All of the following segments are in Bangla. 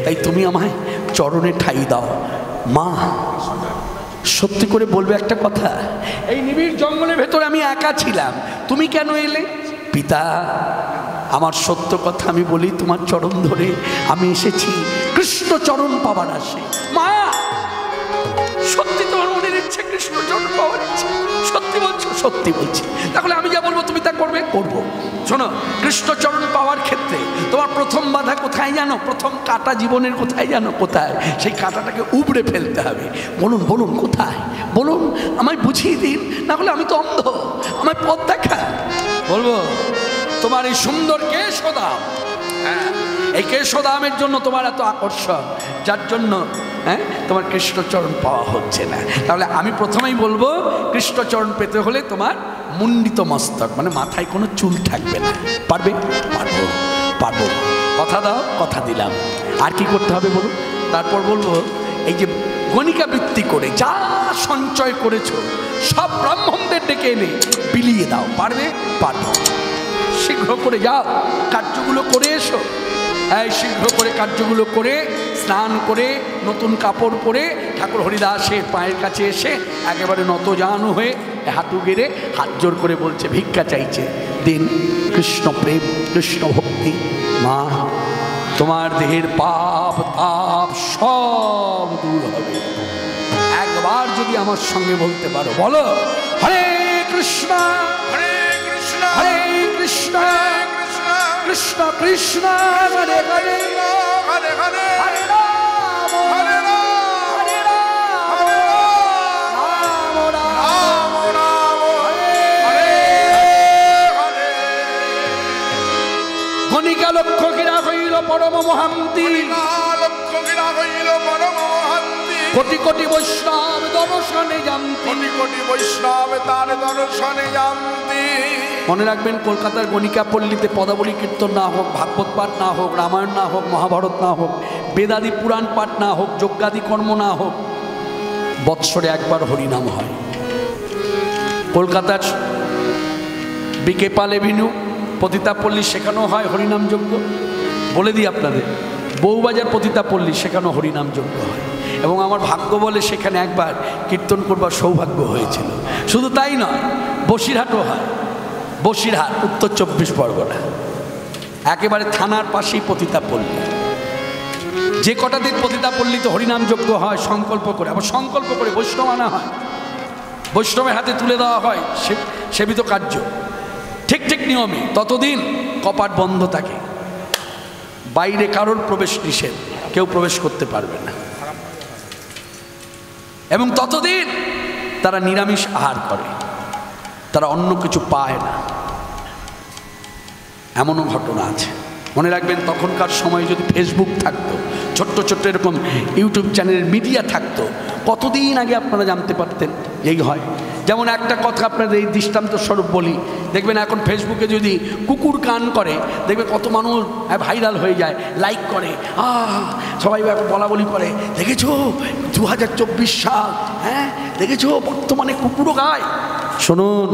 তাই তুমি আমায় চরণে ঠাই দাও মা। সত্যি করে বলবে একটা কথা, এই নিবিড় জঙ্গলের ভেতরে আমি একা ছিলাম, তুমি কেন এলে? পিতা, আমার সত্য কথা আমি বলি, তোমার চরণ ধরে আমি এসেছি কৃষ্ণ চরণ পাবার আসে। মা, সত্যি তোমার মনের ইচ্ছে কৃষ্ণ চরণ পাওয়ার ইচ্ছে? সত্যি বলছো? সত্যি বলছি। তাহলে আমি যা বলবো তুমি তা করবে? করবো। শোনো, কৃষ্ণ চরণ পাওয়ার ক্ষেত্রে তোমার প্রথম বাধা কোথায় জানো? প্রথম কাটা জীবনের কোথায় জানো? কোথায়? সেই কাটাটাকে উবড়ে ফেলতে হবে। বলুন বলুন, কোথায় বলুন, আমায় বুঝিয়ে দিন, না হলে আমি তো অন্ধ, আমায় পথ দেখা। বলবো তোমার এই সুন্দর কেশদাম, হ্যাঁ, এই কেশদামের জন্য তোমার এত আকর্ষণ, যার জন্য তোমার কৃষ্ণচরণ পাওয়া হচ্ছে না। তাহলে আমি প্রথমেই বলবো, কৃষ্ণচরণ পেতে হলে তোমার মুন্ডিত মস্তক, মানে মাথায় কোনো চুল থাকবে না। পারবে? পারবো, পারবো। কথা দাও? কথা দিলাম। আর কি করতে হবে বলুন? তারপর বলবো, এই যে গণিকা বৃত্তি করে যা সঞ্চয় করেছো সব ব্রাহ্মণদের ডেকে এনে বিলিয়ে দাও। পারবে? পারবো। শীঘ্র করে যাও, কার্যগুলো করে এসো। এই শীঘ্র করে কার্যগুলো করে, স্নান করে, নতুন কাপড় পরে ঠাকুর হরিদাসের পায়ের কাছে এসে একেবারে নতজানু হয়ে হাঁটু গেড়ে হাত জোর করে বলছে, ভিক্ষা চাইছে, দিন। কৃষ্ণ প্রেম, কৃষ্ণ ভক্তি। মা, তোমার দেহের পাপ তাপ সব দূর হবে একবার যদি আমার সঙ্গে বলতে পারো। বলো, হরে কৃষ্ণ হরে কৃষ্ণ হরে কৃষ্ণ কৃষ্ণ কৃষ্ণ হরে হরে হরে হরে হরে রাম হরে রাম হরে রাম রাম রাম রাম হরে হরে। গণিকা লক্ষ্য গিরা হইল পরম মহান্তি, লক্ষ্য গিরা হইল পরম মহান্তি। কোটি কোটি বৈষ্ণব দর্শনে যান্তি, কোটি কোটি বৈষ্ণব তার দর্শনে যান্তি। মনে রাখবেন, কলকাতার গণিকা পল্লীতে পদাবলী কীর্তন না হোক, ভাগবত পাঠ না হোক, রামায়ণ না হোক, মহাভারত না হোক, বেদাদি পুরাণ পাঠ না হোক, যজ্ঞাদি কর্ম না হোক, বৎসরে একবার হরিনাম হয়। কলকাতার বিকে পাল এভিনিউ পতিতাপল্লী, সেখানেও হয় হরিনাম যজ্ঞ। বলে দিই আপনাদের, বউবাজার পতিতাপল্লী, সেখানেও হরিনাম যজ্ঞ হয়। এবং আমার ভাগ্য বলে সেখানে একবার কীর্তন করবার সৌভাগ্য হয়েছিল। শুধু তাই নয়, বসিরহাটও হয়। বসিরহাট, উত্তর 24 পরগনা, একেবারে থানার পাশেই পতিতাপল্লী। যে কটা দিন পতিতাপল্লীতে হরিনাম যজ্ঞ হয়, সংকল্প করে, আবার সংকল্প করে বৈষ্ণব আনা হয়, বৈষ্ণবের হাতে তুলে দেওয়া হয় সেবিত কার্য, ঠিক ঠিক নিয়মে। ততদিন কপাট বন্ধ থাকে, বাইরে কারোর প্রবেশ নিষেধ, কেউ প্রবেশ করতে পারবে না। এবং ততদিন তারা নিরামিষ আহার করে, তারা অন্য কিছু পায় না। এমনও ঘটনা আছে। মনে রাখবেন, তখনকার সময় যদি ফেসবুক থাকতো, ছোট্ট ছোট্ট এরকম ইউটিউব চ্যানেলের মিডিয়া থাকতো, কতদিন আগে আপনারা জানতে পারতেন এই হয়। যেমন একটা কথা আপনাদের এই দৃষ্টান্ত স্বরূপ বলি, দেখবেন এখন ফেসবুকে যদি কুকুর গান করে, দেখবে কত মানুষ ভাইরাল হয়ে যায়, লাইক করে, সবাই এখন বলা বলি করে, দেখেছো 2024 সাল, হ্যাঁ দেখেছো বর্তমানে কুকুরও গায়। শুনুন,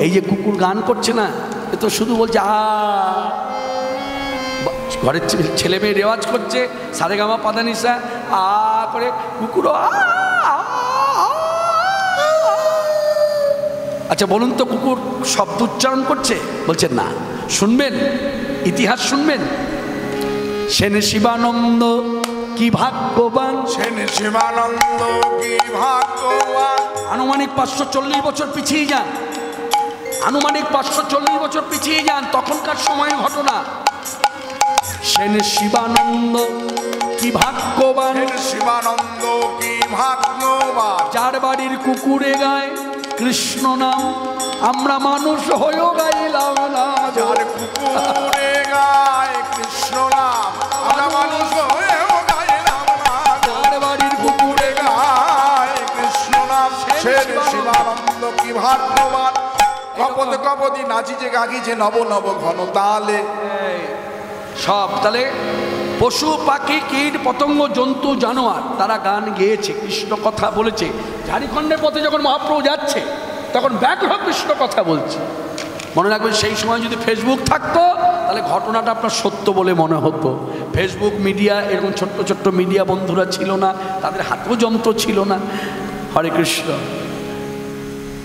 এই যে কুকুর গান করছে না, এ তো শুধু বলছে ঘরের ছেলে মেয়ে রেওয়াজ করছে, সারেগামা পাদানিসা করে, কুকুরও আচ্ছা বলুন তো, কুকুর শব্দ উচ্চারণ করছে? বলছে না। শুনবেন, ইতিহাস শুনবেন। সেনে শিবানন্দ কি ভাগ্যবান, সেনে শিবানন্দ কি ভাগ্যবান। আনুমানিক 540 বছর পিছিয়ে যান, আনুমানিক 540 বছর পিছিয়ে যান, তখনকার সময়ের ঘটনা। সেনে শিবানন্দ কি ভাগ্যবান, শিবানন্দ কি ভাগ্যবান। যার বাড়ির কুকুরে গায় কৃষ্ণ নাম, আমরা মানুষ হয়েও গাইলাম না। যার কুকুরে গায় কৃষ্ণ নাম, আমরা মানুষ হয়েও গাইলাম না। যার বাড়ির কুকুরে গায় কৃষ্ণ নাম, সেনে শিবানন্দ কি ভাগ্যবান। কপদ কপদি নাচিছে গাগিছে নব নব ঘন তালে। সব তালে পশু পাখি কীট পতঙ্গ জন্তু জানোয়ার তারা গান গেয়েছে, কৃষ্ণ কথা বলেছে। ঝাড়খণ্ডের পথে যখন মহাপ্রভু যাচ্ছে, তখন ব্যাঘ্র কৃষ্ণ কথা বলছে। মনে রাখবেন, সেই সময় যদি ফেসবুক থাকতো, তাহলে ঘটনাটা আপনার সত্য বলে মনে হতো। ফেসবুক মিডিয়া এরকম ছোট্ট ছোট্ট মিডিয়া বন্ধুরা ছিল না, তাদের হাতেও যন্ত্র ছিল না। হরে কৃষ্ণ।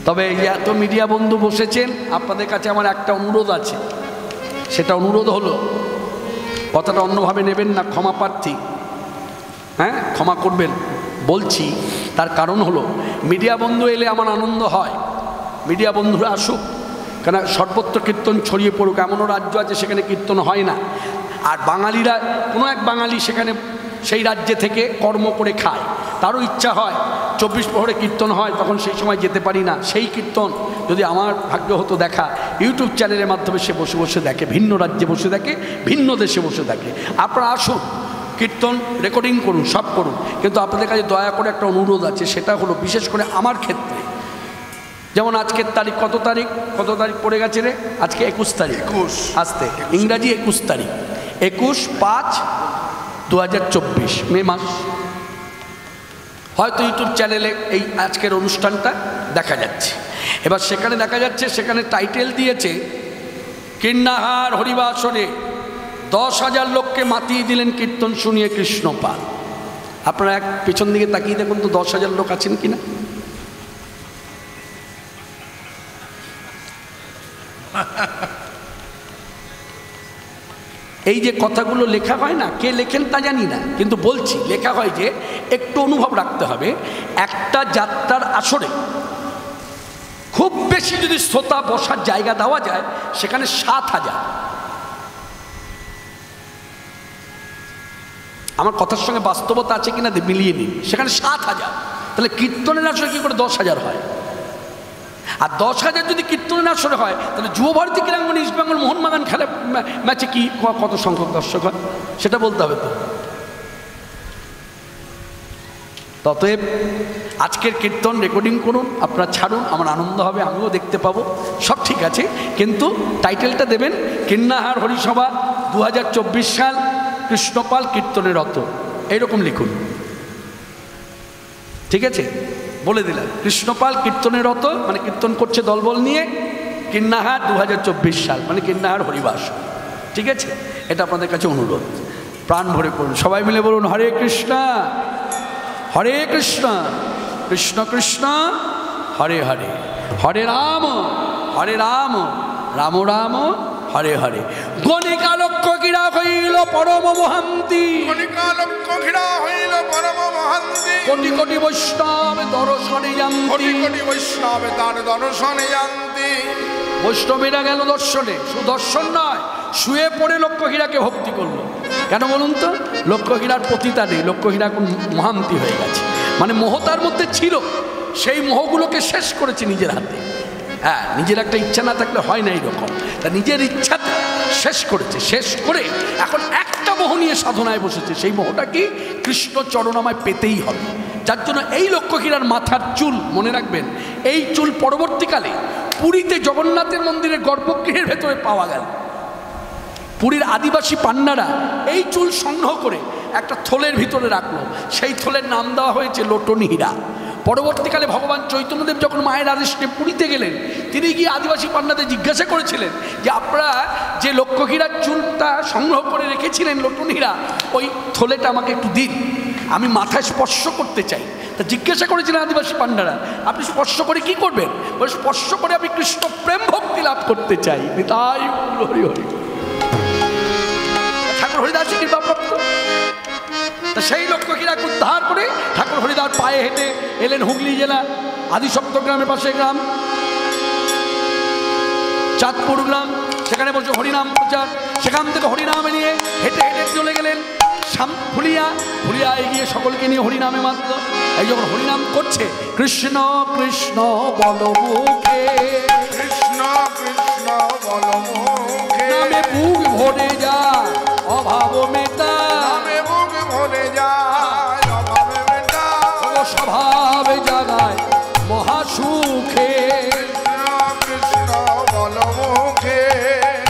তবে এই এত মিডিয়া বন্ধু বসেছেন, আপনাদের কাছে আমার একটা অনুরোধ আছে। সেটা অনুরোধ হলো, কথাটা অন্যভাবে নেবেন না, ক্ষমা প্রার্থী, হ্যাঁ ক্ষমা করবেন বলছি। তার কারণ হলো, মিডিয়া বন্ধু এলে আমার আনন্দ হয়, মিডিয়া বন্ধুরা আসুক, কেন সর্বত্র কীর্তন ছড়িয়ে পড়ুক। এমনও রাজ্য আছে সেখানে কীর্তন হয় না, আর বাঙালিরা, কোনো এক বাঙালি সেখানে সেই রাজ্যে থেকে কর্ম করে খায়, তারও ইচ্ছা হয় 24 প্রহরে কীর্তন হয়, তখন সেই সময় যেতে পারি না। সেই কীর্তন যদি আমার ভাগ্য হতো দেখা, ইউটিউব চ্যানেলের মাধ্যমে সে বসে বসে দেখে, ভিন্ন রাজ্যে বসে দেখে, ভিন্ন দেশে বসে দেখে। আপনারা আসুন, কীর্তন রেকর্ডিং করুন, সব করুন, কিন্তু আপনাদের কাছে দয়া করে একটা অনুরোধ আছে। সেটা হলো, বিশেষ করে আমার ক্ষেত্রে, যেমন আজকের তারিখ কত তারিখ, কত তারিখ পড়ে গেছে রে, আজকে 21 তারিখ, 21 আসতে ইংরাজি 21 তারিখ, 21/5/2024 মে মাস। হয়তো ইউটিউব চ্যানেলে এই আজকের অনুষ্ঠানটা দেখা যাচ্ছে। এবার সেখানে দেখা যাচ্ছে, সেখানে টাইটেল দিয়েছে, কীর্ণাহার হরিবাসরে 10,000 লোককে মাতিয়ে দিলেন কীর্তন শুনিয়ে কৃষ্ণপাল। আপনারা এক পেছন দিকে তাকিয়ে দেখুন তো 10,000 লোক আছেন কিনা। এই যে কথাগুলো লেখা হয় না, কে লেখেন তা জানি না, কিন্তু বলছি লেখা হয় যে একটু অনুভব রাখতে হবে। একটা যাত্রার আসরে খুব বেশি যদি শ্রোতা বসার জায়গা দেওয়া যায়, সেখানে 7,000। আমার কথার সঙ্গে বাস্তবতা আছে কিনা মিলিয়ে নিন, সেখানে 7,000। তাহলে কীর্তনের আসরে কি করে 10,000 হয়? আর 10,000 যদি কীর্তনের আসরে হয়, তাহলে যুবভারতী ক্রীড়াঙ্গনে ইস্টবেঙ্গল মোহনবাগান খেলা ম্যাচে কি কত সংখ্যক দর্শক হয় সেটা বলতে হবে তো। ততএব আজকের কীর্তন রেকর্ডিং করুন, আপনারা ছাড়ুন, আমার আনন্দ হবে, আমিও দেখতে পাবো, সব ঠিক আছে। কিন্তু টাইটেলটা দেবেন, কীর্ণাহার হরিসভা 2024 সাল, কৃষ্ণপাল কীর্তনের রত, এইরকম লিখুন, ঠিক আছে? বলে দিলাম, কৃষ্ণপাল কীর্তনের রত মানে কীর্তন করছে দলবল নিয়ে, কীর্ণাহার 2024 সাল মানে কীর্ণাহার হরিবাস, ঠিক আছে? এটা আপনাদের কাছে অনুরোধ, প্রাণ ভরে করুন, সবাই মিলে বলুন হরে কৃষ্ণ হরে কৃষ্ণ কৃষ্ণ কৃষ্ণ হরে হরে, হরে রাম রাম রাম হরে হরে। গণিকা লক্ষ ক্রীড়া হইল পরম মহান্তি, গণিকা লক্ষ ক্রীড়া হইল পরম মহান্তি, কোটি কোটি বৈষ্ণব দর্শনে যান্তি, কোটি কোটি বৈষ্ণব তার দর্শনে যান্তি। বৈষ্ণবেরা গেল দর্শনে, শুধু দর্শন নয়, শুয়ে পড়ে লক্ষ্মীহীরাকে ভক্তি করলো। কেন বলুন তো? লক্ষ্মীহীরার পতিতা নেই, লক্ষ্মীহীরা এখন মহান্তি হয়ে গেছে, মানে মোহ তার মধ্যে ছিল, সেই মোহগুলোকে শেষ করেছে নিজের হাতে। হ্যাঁ, নিজের একটা ইচ্ছা না থাকলে হয় না এইরকম, তা নিজের ইচ্ছাতে শেষ করেছে, শেষ করে এখন একটা মোহ নিয়ে সাধনায় বসেছে। সেই মোহটা কি? কৃষ্ণ চরণামায় পেতেই হবে। যার জন্য এই লক্ষ্মীহীরার মাথার চুল, মনে রাখবেন, এই চুল পরবর্তীকালে পুরীতে জগন্নাথের মন্দিরের গর্ভগৃহের ভেতরে পাওয়া গেল। পুরীর আদিবাসী পান্নারা এই চুল সংগ্রহ করে একটা থলের ভিতরে রাখলো, সেই থলের নাম দেওয়া হয়েছে লোটনী হীরা। পরবর্তীকালে ভগবান চৈতন্যদেব যখন মায়ের আদেশে পুরীতে গেলেন, তিনি গিয়ে আদিবাসী পান্নাদের জিজ্ঞাসা করেছিলেন যে আপনারা যে লক্ষ্মীহীরার চুলটা সংগ্রহ করে রেখেছিলেন লোটনী হীরা, ওই থলেটা আমাকে একটু দিন, আমি মাথায় স্পর্শ করতে চাই। তা জিজ্ঞাসা করেছিলেন আদিবাসী পান্ডারা, আপনি স্পর্শ করে কি করবেন? বলে স্পর্শ করে আমি কৃষ্ণ প্রেম ভক্তি লাভ করতে চাই। তাই হরি হরি, ঠাকুর হরিদাসী কৃপাপ্রাপ্ত। তা সেই লক্ষ্মীহীরাকে উদ্ধার করে ঠাকুর হরিদাস পায়ে হেঁটে এলেন হুগলি জেলা আদিসপ্ত গ্রামের পাশে গ্রাম চাঁদপুর গ্রাম, সেখানে বসে হরিনাম প্রচার। সেখান থেকে হরিনামে নিয়ে হেঁটে হেঁটে চলে গেলেন ফুলিয়া এগিয়ে সকলকে নিয়ে হরিনামে মাত্র। এই যখন হরিনাম করছে, কৃষ্ণ কৃষ্ণ বল মুখে, কৃষ্ণ কৃষ্ণ বল মুখে, নামে বুক ভরে যায় অভাব মেটা, নামে বুক ভরে যায় অভাব মেটা, স্বভাব জাগায় মহাসুখে, কৃষ্ণ কৃষ্ণ বল মুখে,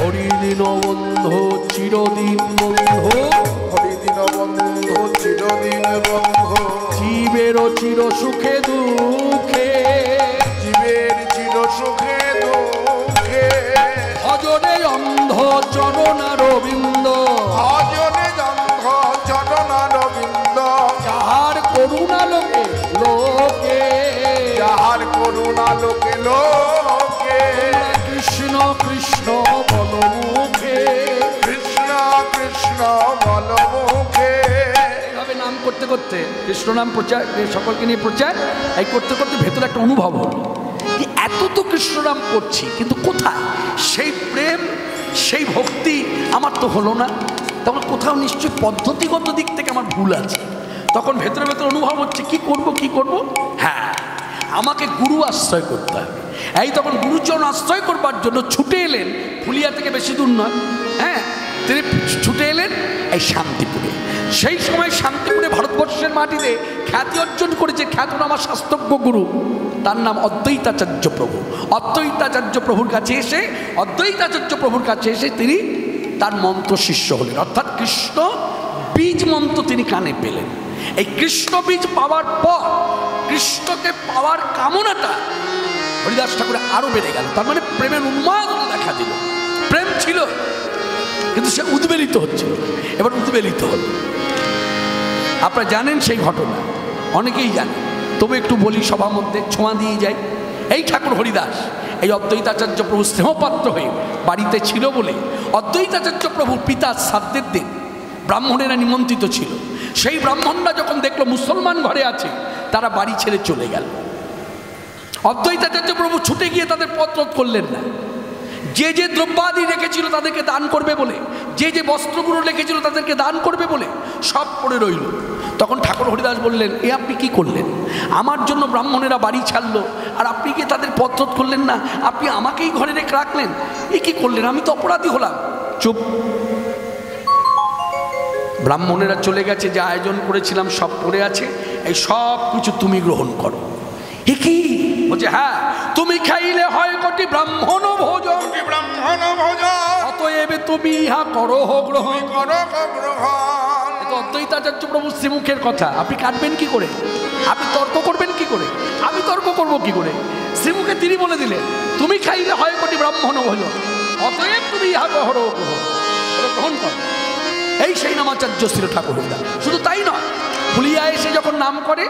হরি দিন বন্ধু চিরদিন বন্ধু, হরি দিন বন্ধু চিরদিন বন্ধু, জীবের চির সুখে দুঃখে, জীবের চির সুখে দুঃখে, ভজনে অন্ধ চরণারবিন্দ, ভজনে অন্ধ চরণারবিন্দ, যাহার করুণা লোকে লোকে, যাহার করুণা লোকে লোকে, কৃষ্ণ কৃষ্ণ বল মুখে, কৃষ্ণ কৃষ্ণ বল মুখে। এইভাবে নাম করতে করতে কৃষ্ণ নাম প্রচার, সকলকে নিয়ে প্রচার, এই করতে করতে ভেতরে একটা অনুভব হলো যে এত তো কৃষ্ণ নাম করছি, কিন্তু কোথায় সেই প্রেম, সেই ভক্তি আমার তো হলো না। তখন কোথাও নিশ্চয়ই পদ্ধতিগত দিক থেকে আমার ভুল আছে। তখন ভেতরে ভেতরে অনুভব হচ্ছে কি করব কি করব, হ্যাঁ আমাকে গুরু আশ্রয় করতে হবে। এই তখন গুরুচরণ আশ্রয় করবার জন্য ছুটে এলেন, ফুলিয়া থেকে বেশি দূর নয়, হ্যাঁ তিনি ছুটে এলেন এই শান্তিপুরে। সেই সময় শান্তিপুরে ভারতবর্ষের মাটিতে খ্যাতি অর্জন করেছে খ্যাতনামা শাস্ত্রজ্ঞ গুরু, তার নাম অদ্বৈতাচার্য প্রভু। অদ্বৈতাচার্য প্রভুর কাছে এসে, অদ্বৈতাচার্য প্রভুর কাছে এসে তিনি তার মন্ত্র শিষ্য হলেন, অর্থাৎ কৃষ্ণ বীজ মন্ত্র তিনি কানে পেলেন। এই কৃষ্ণ বীজ পাওয়ার পর কৃষ্ণকে পাওয়ার কামনাটা হরিদাস ঠাকুরের আরো বেড়ে গেল। তার মানে প্রেমের উন্মাদনা দেখা দিল। প্রেম ছিল কিন্তু সে উদ্বেলিত হচ্ছিল, এবার উদ্বেলিত হল। আপনারা জানেন সেই ঘটনা, অনেকেই জানেন, তবে একটু বলি সবার মধ্যে, ছোঁয়া দিয়ে যাই। এই ঠাকুর হরিদাস এই অদ্বৈতাচার্য প্রভু স্নেহপাত্র হয়ে বাড়িতে ছিল বলে অদ্বৈতাচার্য প্রভুর পিতা শ্রাদ্ধের দিন ব্রাহ্মণেরা নিমন্ত্রিত ছিল। সেই ব্রাহ্মণরা যখন দেখলো মুসলমান ঘরে আছে, তারা বাড়ি ছেড়ে চলে গেল। অদ্বৈতাচার্য প্রভু ছুটে গিয়ে তাদের পত্র করলেন না। যে যে দ্রব্যাদি রেখেছিল তাদেরকে দান করবে বলে, যে যে বস্ত্রগুলো রেখেছিল তাদেরকে দান করবে বলে সব পড়ে রইল। তখন ঠাকুর হরিদাস বললেন, এ আপনি কি করলেন? আমার জন্য ব্রাহ্মণেরা বাড়ি ছাড়লো, আর আপনি কি তাদের পত্র করলেন না? আপনি আমাকেই ঘরে রেখে রাখলেন, এ কি করলেন? আমি তো অপরাধী হলাম। চুপ। ব্রাহ্মণেরা চলে গেছে, যে আয়োজন করেছিলাম সব পড়ে আছে, এই সব কিছু তুমি গ্রহণ করো। এ কি? বলছে, হ্যাঁ, তুমি খাইলে হয় কোটি ব্রাহ্মণ ভোজন, ব্রাহ্মণ ভোজন, অতএব তুমি ইহা করো গ্রহণ, করো গ্রহণ। এটা অদ্বৈতাচার্য প্রভু শ্রীমুখের কথা। আপনি কাটবেন কি করে? আপনি তর্ক করবেন কি করে? আমি তর্ক করব কি করে? শ্রীমুখে তিনি বলে দিলেন, তুমি খাইলে হয় কোটি ব্রাহ্মণ ভোজন, অতএব তুমি ইহা করো গ্রহণ, গ্রহণ করো। এই সেই নামাচার্য ছিল ঠাকুর হরিদাস। শুধু তাই নয়, ফুলিয়া এসে যখন নাম করে,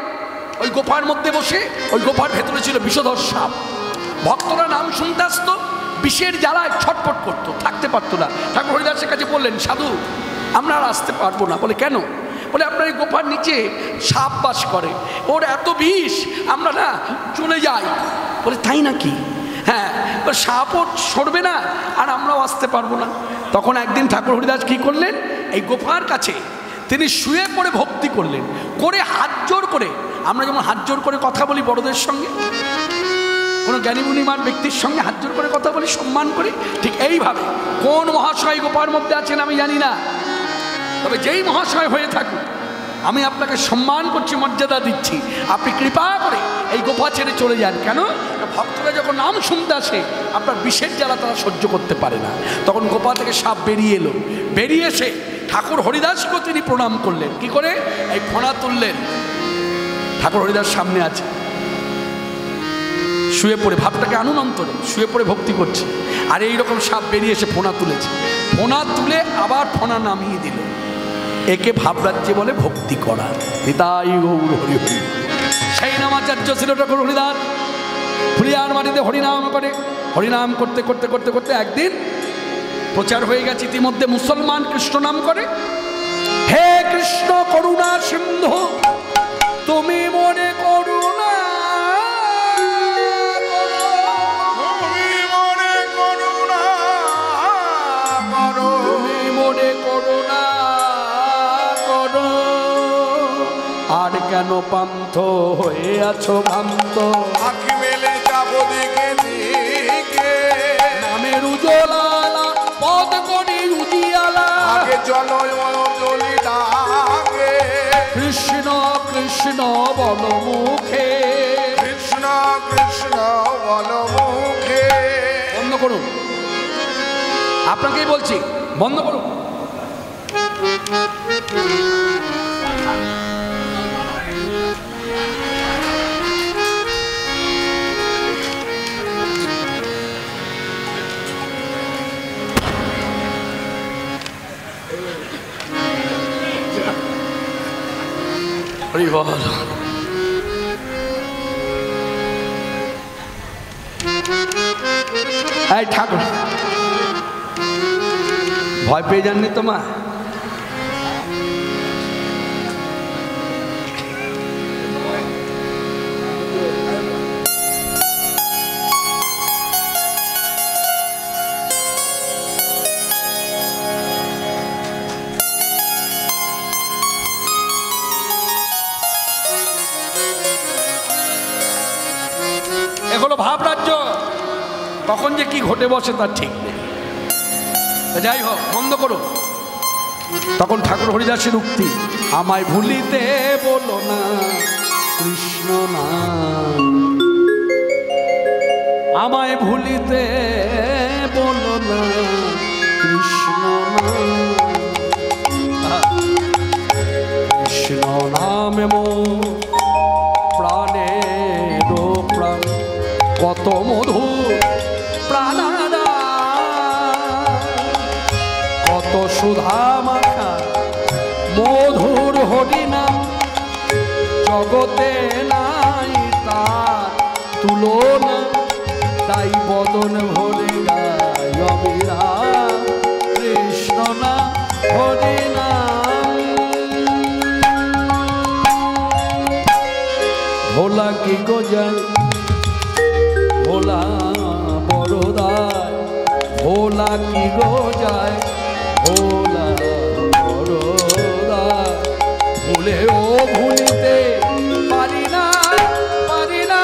ওই গোফার মধ্যে বসে, ওই গোফার ভেতরে ছিল বিষধর সাপ। ভক্তরা নাম শুনতে আসতো, বিষের জ্বালায় ছটফট করতো, থাকতে পারতো না। ঠাকুর হরিদাসের কাছে বললেন, সাধু আমরা আর আসতে পারবো না। বলে, কেন? বলে, আপনার এই গোফার নিচে সাপ বাস করে, ওর এত বিষ, আমরা না চলে যাই। বলে, তাই নাকি? হ্যাঁ, সাপও সরবে না আর আমরাও আসতে পারবো না। তখন একদিন ঠাকুর হরিদাস কী করলেন, এই গোফার কাছে তিনি শুয়ে পড়ে ভক্তি করলেন, করে হাত জোর করে, আমরা যেমন হাত জোর করে কথা বলি বড়দের সঙ্গে, কোনো জ্ঞানী গুণীমান ব্যক্তির সঙ্গে হাত জোর করে কথা বলি, সম্মান করি, ঠিক এইভাবে কোন মহাশয় গোপার মধ্যে আছেন আমি জানি না, তবে যেই মহাশয় হয়ে থাকুক, আমি আপনাকে সম্মান করছি, মর্যাদা দিচ্ছি, আপনি কৃপা করে এই গোপা ছেড়ে চলে যান। কেন? ভক্তরা যখন নাম শুনতে আসে, আপনার বিষের জ্বালা তারা সহ্য করতে পারে না। তখন গোপা থেকে সাপ বেরিয়ে এলো, বেরিয়ে এসে ঠাকুর হরিদাসকে তিনি প্রণাম করলেন। কি করে? এই ফোনা তুললেন, ঠাকুর হরিদাস সামনে আছে, শুয়ে পড়ে, ভাবটাকে আনুন অন্তরে, শুয়ে পড়ে ভক্তি করছে, আর এইরকম সাপ বেরিয়ে এসে ফোনা তুলেছে। ফোনা তুলে আবার ফোনা নামিয়ে দিল। একে ভাবরাজ্যে বলে ভক্তি করা। নিতাই গৌর হরি হরি। সেই নামাচার্য ছিল ঠাকুর হরিদাস। ফুলিয়ার মাটিতে হরিনাম করে, হরিনাম করতে করতে করতে করতে একদিন প্রচার হয়ে গেছে ইতিমধ্যে, মুসলমান কৃষ্ণ নাম করে, হে কৃষ্ণ করুণা সিন্ধু তুমি মনে করুণা, তুমি মনে করুণা করো, তুমি মনে করুণা করো, আর কেন পান্থ হয়ে আছো ভ্রান্ত, আখি মেলে যাবো দিকে দিকে, নামের উজ্জ্বলালা পদ করি উজিয়ালা, আগে চলো অঞ্জলি ডাকে, কৃষ্ণ কৃষ্ণ বল মুখে, কৃষ্ণ কৃষ্ণ বল মুখে। বন্ধ করুন, আপনাকেই বলছি, বন্ধ করুন। হরি বল। এই ঠাকুর ভয় পেয়ে যাননি তো মা? এগুলো ভাব রাজ্য, কখন যে কি ঘটে বসে তার ঠিক নেই। যাই হোক, বন্ধ করো। তখন ঠাকুর হরিদাসের উক্তি, আমায় ভুলিতে বলো না কৃষ্ণ নাম, আমায় ভুলিতে বলো না কৃষ্ণ নাম, কৃষ্ণ নামে মো প্রাণের প্রাণ, কত মধু প্রাণাদা, কত সুধা মাখা মধুর হরিনাম, জগতে নাই তার তুলনা, তাই বদন ভরে গায় অবিরাম কৃষ্ণ নাম হরিনাম। ভোলা কি গোজাল ভোলা বড়দায়, ভোলা কি গোজায় ভোলা বড়দায়, ভুলে ও ভুলিতে পারি না, পারি না,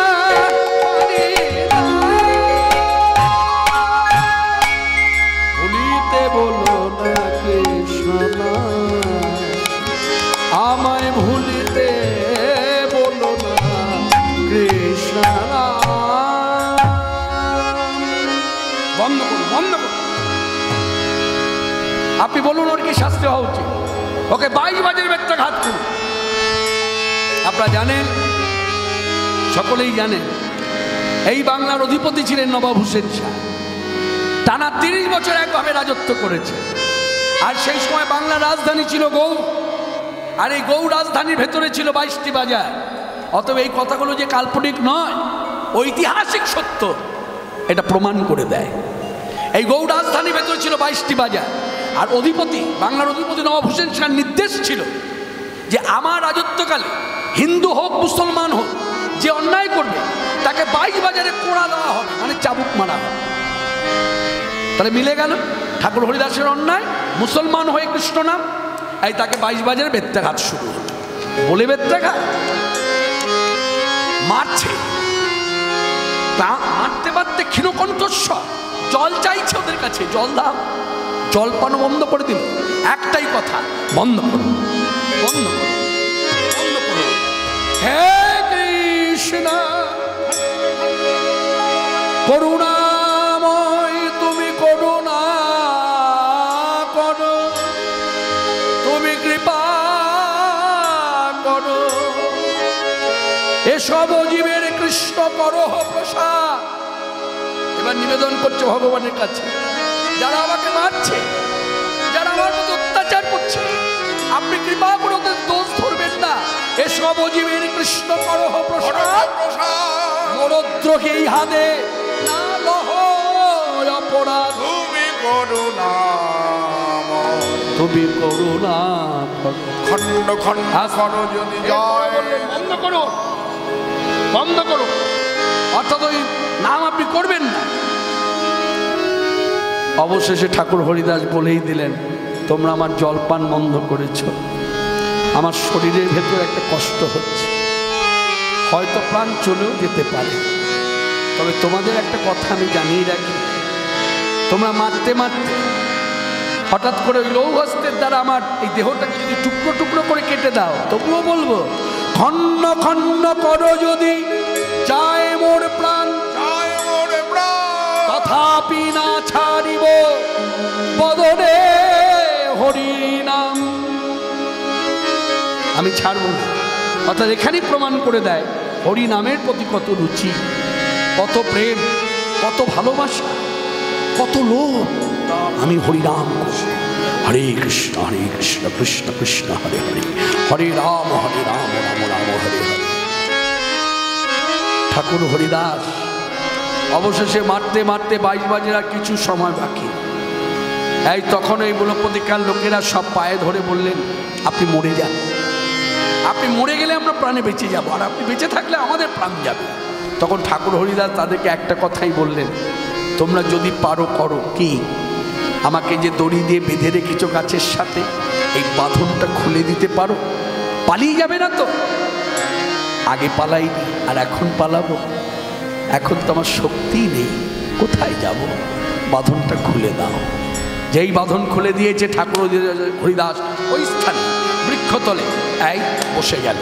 পারি না, ভুলিতে বলো না কৃষ্ণ নাম, আমায় ভুলিতে বলো না কৃষ্ণ নাম। বন্ধ করুন, বন্ধ করুন। আপনি বলুন ওর কি শাস্তি হওয়া উচিত? ওকে 22 বাজের বেত্রাঘাত করুন। আপনারা জানেন, সকলেই জানেন, এই বাংলার অধিপতি ছিলেন নবাব হুসেন শাহ। টানা 30 বছর একভাবে রাজত্ব করেছে। আর সেই সময় বাংলার রাজধানী ছিল গৌড়, আর এই গৌড় রাজধানীর ভেতরে ছিল 22টি বাজার। অতএব এই কথাগুলো যে কাল্পনিক নয়, ঐতিহাসিক সত্য, এটা প্রমাণ করে দেয়। এই গৌড় রাজধানীর ভেতরে ছিল 22টি বাজার। আর অধিপতি, বাংলার অধিপতি নবাব হুসেন শাহর নির্দেশ ছিল যে আমার রাজত্বকালে হিন্দু হোক মুসলমান হোক, যে অন্যায় করবে তাকে 22 বাজারে পোড়া দেওয়া হবে, মানে চাবুক মারা হবে। তাহলে মিলে গেল, ঠাকুর হরিদাসের অন্যায়, মুসলমান হয়ে কৃষ্ণ নাম, এই তাকে 22 বাজারে বেত্রাঘাত শুরু হলো। বলে বেত্রাঘাত মারছে, তা মারতে মারতে ক্ষীণকণ্ঠস্বর, জল চাইছে ওদের কাছে, জল দাও। জল পান বন্ধ করে দিল। একটাই কথা, বন্ধ করো, বন্ধ করো, বন্ধ করো। হে কৃষ্ণ করুণাময়, তুমি করুণা করো, তুমি কৃপা করো, এসব জীবের কৃষ্ণ করো প্রসাদ। এবার নিবেদন করছে ভগবানের কাছে, যারা আমাকে মারছে, যারা আমার মতো অত্যাচার করছে, আপনি কৃপা করে ওদের দোষ ধরবেন না। এসব জীবের কৃষ্ণ করো প্রসাদ, মরদ্রোহে ইহাদে না লহ অপরাধ, তুমি করুণা, তুমি করুণা খণ্ড খণ্ড করো যদি জয়। বন্ধ করো, বন্ধ করো, অর্থাৎ ওই নাম আপনি করবেন না। অবশেষে ঠাকুর হরিদাস বলেই দিলেন, তোমরা আমার জলপান বন্ধ করেছ, আমার শরীরের ভেতর একটা কষ্ট হচ্ছে, হয়তো প্রাণ চলেও যেতে পারে, তবে তোমাদের একটা কথা আমি জানিয়ে রাখি, তোমরা মারতে মারতে হঠাৎ করে ওই লৌহস্তের দ্বারা আমার এই দেহটাকে যদি টুকরো টুকরো করে কেটে দাও, তবুও বলবো খণ্ড খণ্ড করো যদি যায় মোর প্রাণ, তথাপি না ছাড়িব বদনে হরি নাম। আমি ছাড়ব না। অর্থাৎ এখানেই প্রমাণ করে দেয় হরি নামের প্রতি কত রুচি, কত প্রেম, কত ভালোবাসা, কত লোভ। আমি হরিনাম করব, হরে কৃষ্ণ কৃষ্ণ কৃষ্ণ হরে হরে, হরে রাম রাম ঠাকুর হরিদাস অবশেষে মারতে মারতে 22 বাজে আর কিছু সময় বাকি। এই তখন এই মূলপ্রতিকার লোকেরা সব পায়ে ধরে বললেন, আপনি মরে যান, আপনি মরে গেলে আমরা প্রাণে বেঁচে যাব, আর আপনি বেঁচে থাকলে আমাদের প্রাণ যাবে। তখন ঠাকুর হরিদাস তাদেরকে একটা কথাই বললেন, তোমরা যদি পারো করো, কি আমাকে যে দড়ি দিয়ে বেঁধে রেখেছ গাছের সাথে, এই বাঁধনটা খুলে দিতে পারো? পালিয়ে যাবে না তো? আগে পালাইনি আর এখন পালাবো? এখন তো আমার শক্তিই নেই, কোথায় যাব? বাঁধনটা খুলে দাও। যেই বাঁধন খুলে দিয়েছে ঠাকুর হরিদাস ওই স্থানে বৃক্ষতলে এই বসে গেল।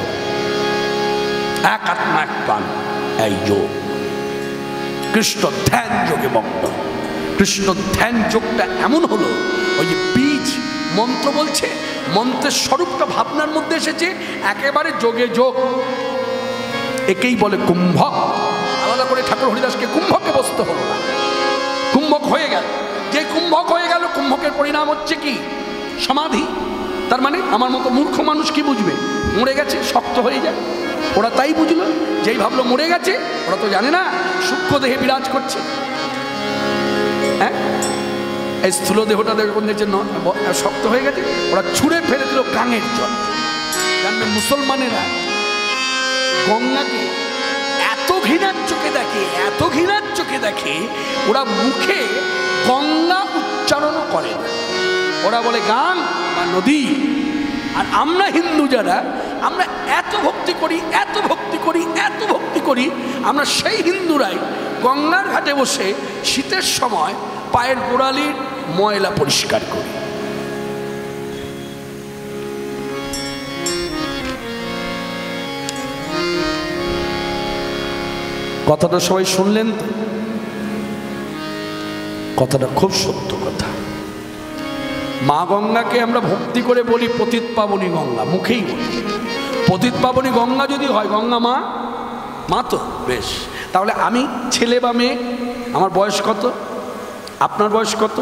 এক আত্মা এক প্রাণ, এই যোগ কৃষ্ণ ধ্যান যোগে মগ্ন। কৃষ্ণ ধ্যান যোগটা এমন হলো, ওই যে বীজ মন্ত্র বলছে, মন্ত্রের স্বরূপটা ভাবনার মধ্যে এসেছে, একেবারে যোগে যোগ। একেই বলে কুম্ভক। আলাদা করে ঠাকুর হরিদাসকে কুম্ভকে বসতে হলো না, কুম্ভক হয়ে গেল। যে কুম্ভক হয়ে গেল, কুম্ভকের পরিণাম হচ্ছে কি? সমাধি। তার মানে আমার মতো মূর্খ মানুষ কি বুঝবে? মরে গেছে, শক্ত হয়ে যায়। ওরা তাই বুঝলো, যেই ভাবলো মরে গেছে। ওরা তো জানে না সূক্ষ্ম দেহে বিরাজ করছে। হ্যাঁ, এই স্থূল দেহটা যখন দেখছে শক্ত হয়ে গেছে, ওরা ছুঁড়ে ফেলে দিল কাঙের জল। জানবে মুসলমানেরা গঙ্গাকে এত ঘৃণার চোখে দেখে, এত ঘৃণার চোখে দেখে, ওরা মুখে গঙ্গা উচ্চারণ করে না। ওরা বলে গান বা নদী। আর আমরা হিন্দু যারা, আমরা এত ভক্তি করি, এত ভক্তি করি, এত ভক্তি করি, আমরা সেই হিন্দুরাই গঙ্গার ঘাটে বসে শীতের সময় পায়ের গোড়ালির ময়লা পরিষ্কার করি। কথাটা সবাই শুনলেন তো? কথাটা খুব সত্য কথা। মা গঙ্গাকে আমরা ভক্তি করে বলি পতিত পাবনী গঙ্গা, মুখেই বলি। পতিত পাবনী গঙ্গা যদি হয়, গঙ্গা মা, মা তো বেশ। তাহলে আমি ছেলে বা মেয়ে, আমার বয়স কত, আপনার বয়স কত,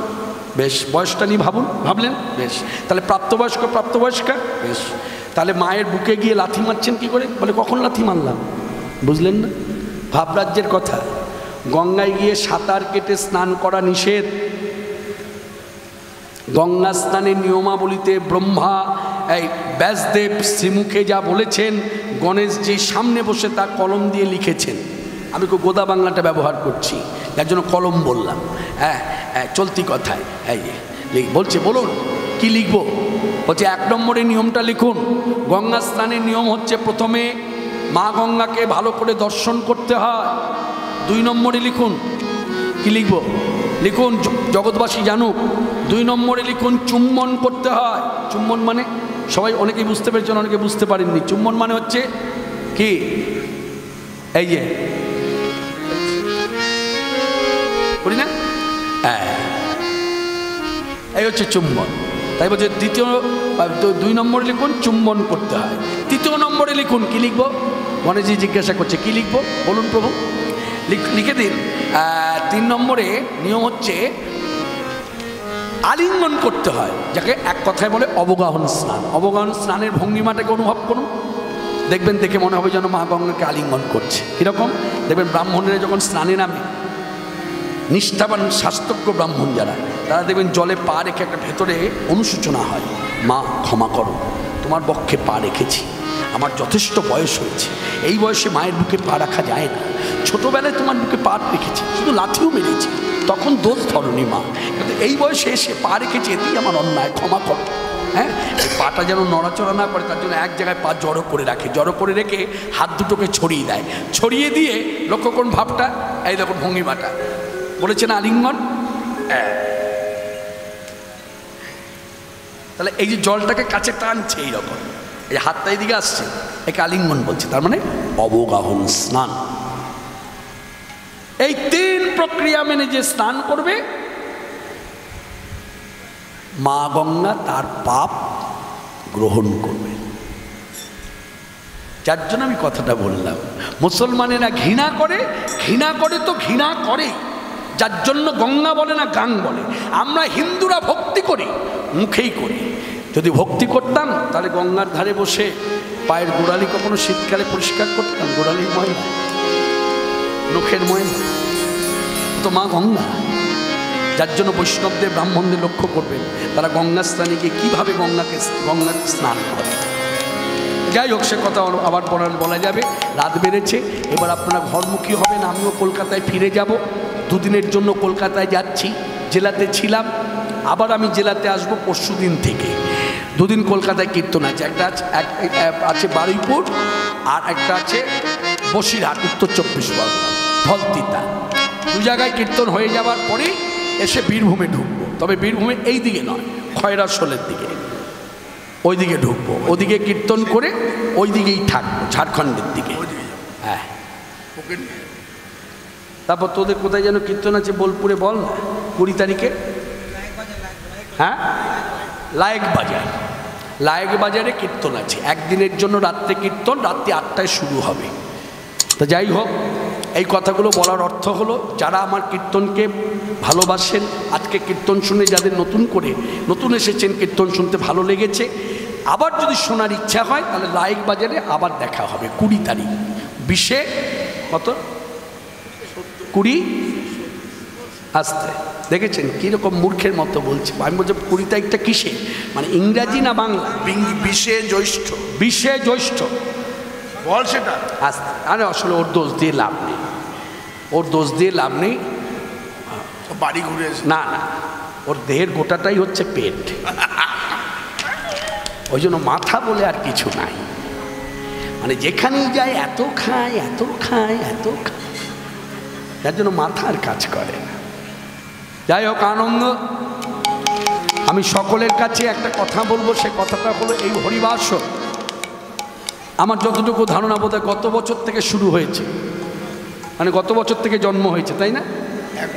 বেশ বয়সটা নিয়ে ভাবুন। ভাবলেন? বেশ। তাহলে প্রাপ্তবয়স্ক, প্রাপ্তবয়স্কা, বেশ। তাহলে মায়ের বুকে গিয়ে লাথি মারছেন কি করে? বলে কখন লাথি মারলাম, বুঝলেন না? ভাবরাজ্যের কথা। গঙ্গায় গিয়ে সাঁতার কেটে স্নান করা নিষেধ। গঙ্গা স্নানের নিয়মাবলিতে ব্রহ্মা এই ব্যাসদেব শ্রীমুখে যা বলেছেন, গণেশজি সামনে বসে তা কলম দিয়ে লিখেছেন। আমি খুব গোদা বাংলাটা ব্যবহার করছি, যার জন্য কলম বললাম। হ্যাঁ, চলতি কথায় এই বলছে, বলুন কি লিখবো? বলছে 1 নম্বরে নিয়মটা লিখুন। গঙ্গা স্নানের নিয়ম হচ্ছে, প্রথমে মা গঙ্গাকে ভালো করে দর্শন করতে হয়। 2 নম্বরে লিখুন, কি লিখবো? লিখুন, জগৎবাসী জানুক। 2 নম্বরে লিখুন, চুম্বন করতে হয়। চুম্বন মানে সবাই অনেকেই বুঝতে পেরেছেন, অনেকে বুঝতে পারেননি। চুম্বন মানে হচ্ছে কি? এই যে করি না, এই হচ্ছে চুম্বন। তাই বলছে 2 নম্বরে লিখুন, চুম্বন করতে হয়। 3 নম্বরে লিখুন, কি লিখবো? গণেশজি জিজ্ঞাসা করছে, কি লিখবো বলুন প্রভু? লিখে দিন। 3 নম্বরে নিয়ম হচ্ছে আলিঙ্গন করতে হয়, যাকে এক কথায় বলে অবগাহন স্নান। অবগাহন স্নানের ভঙ্গিমাটাকে অনুভব করুন, দেখবেন দেখে মনে হবে যেন মা গঙ্গাকে আলিঙ্গন করছে। কীরকম? দেখবেন ব্রাহ্মণেরা যখন স্নানে নামে, নিষ্ঠাবান শাস্ত্রজ্ঞ ব্রাহ্মণ যারা, তারা দেখবেন জলে পা রেখে একটা ভেতরে অনুশোচনা হয়, মা ক্ষমা করো, তোমার বক্ষে পা রেখেছি, আমার যথেষ্ট বয়স হয়েছে, এই বয়সে মায়ের বুকে পা রাখা যায় না, ছোটোবেলায় তোমার বুকে পা রেখেছি, শুধু লাঠিও মেরেছি, তখন দোষ ধরনি মা, কিন্তু এই বয়সে এসে পা রেখেছি, এতেই আমার অন্যায়, ক্ষমা করো। হ্যাঁ, এই পাটা যেন নড়াচড়া না করে তার জন্য এক জায়গায় পা জড়ো করে রাখে, জড়ো করে রেখে হাত দুটোকে ছড়িয়ে দেয়, ছড়িয়ে দিয়ে লক্ষ্য করুন ভাবটা, এই দেখুন ভঙ্গিমাটা, বলেছেন আলিঙ্গন। তাহলে এই যে জলটাকে কাছে টানছে এইরকম, এই হাতটা এইদিকে আসছে, একে আলিঙ্গন বলছে, তার মানে অবগাহন স্নান। এই 3 প্রক্রিয়া মেনে যে স্নান করবে, মা গঙ্গা তার পাপ গ্রহণ করবে। যার জন্য আমি কথাটা বললাম, মুসলমানেরা ঘৃণা করে, ঘৃণা করে তো ঘৃণা করে, যার জন্য গঙ্গা বলে না গাং বলে। আমরা হিন্দুরা ভক্তি করি, মুখেই করি। যদি ভক্তি করতাম তাহলে গঙ্গার ধারে বসে পায়ের গোড়ালি কখনো শীতকালে পরিষ্কার করতাম, গোড়ালির ময়লা নখের ময়না তো মা গঙ্গা। যার জন্য বৈষ্ণবদের ব্রাহ্মণদের লক্ষ্য করবেন, তারা গঙ্গা স্নানে গিয়ে কীভাবে গঙ্গাকে স্নান করে। যাই হোক, সে কথা আবার বলা যাবে। রাত বেড়েছে, এবার আপনারা ঘরমুখী হবেন। আমিও কলকাতায় ফিরে যাব, দুদিনের জন্য কলকাতায় যাচ্ছি। জেলাতে ছিলাম, আবার আমি জেলাতে আসবো পরশু দিন থেকে। দুদিন কলকাতায় কীর্তন আছে, একটা আছে বারুইপুর, আর একটা আছে বসিরহাট, উত্তর 24 পরগনা, ফলতিতা। দু জায়গায় কীর্তন হয়ে যাওয়ার পরেই এসে বীরভূমে ঢুকবো। তবে বীরভূমে এই দিকে নয়, খয়রাশোলের দিকে, ওই দিকে ঢুকবো। ওদিকে কীর্তন করে ওই দিকেই থাকবো, ঝাড়খণ্ডের দিকে। হ্যাঁ, তারপর তোদের কোথায় যেন কীর্তন আছে বোলপুরে, বল না, 20 তারিখে। হ্যাঁ, লায়েক বাজার, লায়েক বাজারে কীর্তন আছে একদিনের জন্য, রাত্রে কীর্তন, রাত্রি 8টায় শুরু হবে। তো যাই হোক, এই কথাগুলো বলার অর্থ হলো, যারা আমার কীর্তনকে ভালোবাসেন, আজকে কীর্তন শুনে যাদের নতুন এসেছেন, কীর্তন শুনতে ভালো লেগেছে, আবার যদি শোনার ইচ্ছা হয় তাহলে লায়েক বাজারে আবার দেখা হবে 20 তারিখ। 20-এ কত 20 আসতে দেখেছেন কীরকম মূর্খের মতো বলছে। আমি বলছি 20 তারিখটা কিসে, মানে ইংরাজি না বাংলা? 20-এ জ্যৈষ্ঠ। 20-এ জ্যৈষ্ঠ বল সেটা। আসতে, আরে আসলে ওর দোষ দিয়ে লাভ নেই, ওর দোষ দিয়ে লাভ নেই। বাড়ি ঘুরে না না, ওর দেহের গোটাটাই হচ্ছে পেট, ওই জন্য মাথা বলে আর কিছু নাই। মানে যেখানেই যায় এত খায়, এত খায়, এত খায়, যার জন্য মাথার কাজ করে না। যাই হোক, আনন্দ। আমি সকলের কাছে একটা কথা বলবো, সে কথাটা হলো এই হরিবাস আমার যতটুকু ধারণা বোধ হয় গত বছর থেকে শুরু হয়েছে, মানে গত বছর থেকে জন্ম হয়েছে, তাই না?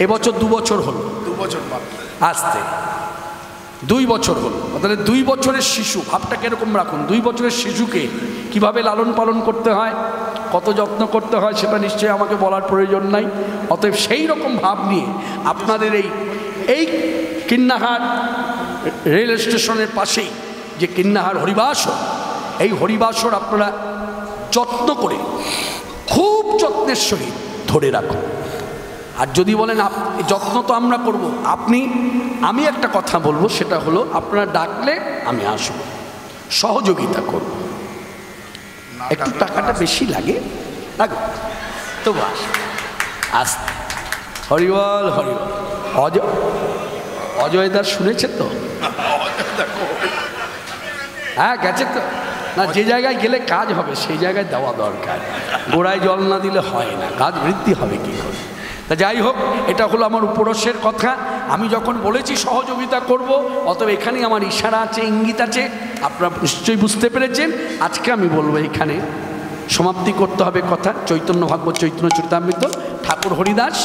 এবছর 2 বছর হলো, 2 বছর আসতে 2 বছর হলো। তাহলে 2 বছরের শিশু, ভাবটা কিরকম রাখুন, 2 বছরের শিশুকে কিভাবে লালন পালন করতে হয়, কত যত্ন করতে হয়, সেটা নিশ্চয়ই আমাকে বলার প্রয়োজন নাই। অতএব সেই রকম ভাব নিয়ে আপনাদের এই কিন্নাহার রেল স্টেশনের পাশেই যে কিন্নাহার হরিবাসর, এই হরিবাসর আপনারা যত্ন করে, খুব যত্নের সহিত ধরে রাখুন। আর যদি বলেন যত্ন তো আমরা করব, আমি একটা কথা বলবো, সেটা হলো আপনারা ডাকলে আমি আসবো, সহযোগিতা করব। একটু টাকাটা বেশি লাগে তো বাস, আসতে। হরিবল হরিবল। অজয়দার শুনেছে তো? হ্যাঁ, গেছে তো না। যে জায়গায় গেলে কাজ হবে সেই জায়গায় দেওয়া দরকার, গোড়ায় জল না দিলে হয় না, কাজ বৃদ্ধি হবে কী করে। তা যাই হোক, এটা হলো আমার উপরসের কথা। আমি যখন বলেছি সহযোগিতা করব, অতএব এখানেই আমার ইশারা আছে, ইঙ্গিত আছে, আপনারা নিশ্চয়ই বুঝতে পেরেছেন। আজকে আমি বলবো এখানে সমাপ্তি করতে হবে কথা। চৈতন্য ভাগবত চৈতন্য চরিতামৃত, ঠাকুর হরিদাস